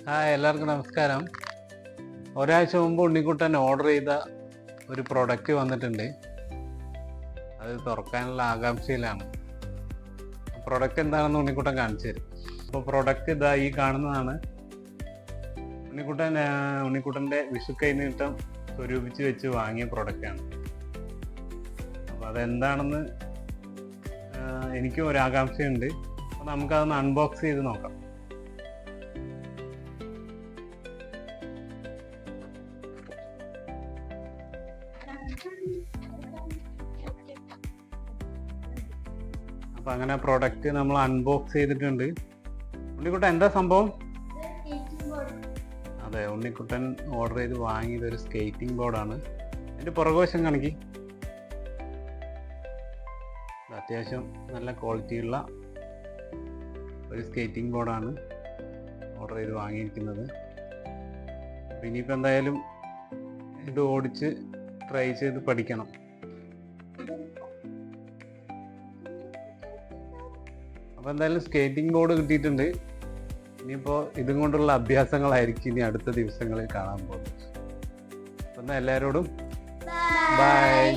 Hi, എല്ലാവർക്കും നമസ്കാരം. ഒരാഴ്ച മുമ്പ് ഉണ്ണിക്കുട്ടൻ ഓർഡർ ചെയ്ത ഒരു പ്രൊഡക്റ്റ് വന്നിട്ടുണ്ട്. അത് തുറക്കാനുള്ള ആകാംക്ഷയിലാണ്. പ്രൊഡക്റ്റ് എന്താണെന്ന് ഉണ്ണിക്കുട്ടൻ കാണിച്ചു തരും. അപ്പോൾ പ്രൊഡക്റ്റ് ഇതാ ഈ കാണുന്നതാണ്. ഉണ്ണിക്കുട്ടൻ്റെ വിഷു കൈനീട്ടം സ്വരൂപിച്ച് വെച്ച് വാങ്ങിയ പ്രൊഡക്റ്റാണ്. അപ്പോൾ അതെന്താണെന്ന് എനിക്കും ഒരു ആകാംക്ഷയുണ്ട്. അപ്പോൾ നമുക്കതൊന്ന് അൺബോക്സ് ചെയ്ത് നോക്കാം. അപ്പൊ അങ്ങനെ പ്രൊഡക്റ്റ് നമ്മൾ അൺബോക്സ് ചെയ്തിട്ടുണ്ട്. ഉണ്ണിക്കുട്ടൻ എന്താ സംഭവം? അതെ, ഉണ്ണിക്കുട്ടൻ ഓർഡർ ചെയ്ത് വാങ്ങിയത് ഒരു സ്കേറ്റിംഗ് ബോർഡാണ്. എൻ്റെ പുറകുവശം കാണിക്ക്. അത്യാവശ്യം നല്ല ക്വാളിറ്റിയുള്ള ഒരു സ്കേറ്റിംഗ് ബോർഡാണ് ഓർഡർ ചെയ്ത് വാങ്ങിയിരിക്കുന്നത്. അപ്പം ഇനിയിപ്പോൾ എന്തായാലും ഇത് ഓടിച്ച് ട്രൈ ചെയ്ത് പഠിക്കണം. അപ്പോൾ എന്തായാലും സ്കേറ്റിംഗ് ബോർഡ് കിട്ടിയിട്ടുണ്ട്. ഇനിയിപ്പോൾ ഇതും കൊണ്ടുള്ള അഭ്യാസങ്ങളായിരിക്കും ഇനി അടുത്ത ദിവസങ്ങളിൽ കാണാൻ പോകുന്നത്. അപ്പം എല്ലാവരോടും ബൈ.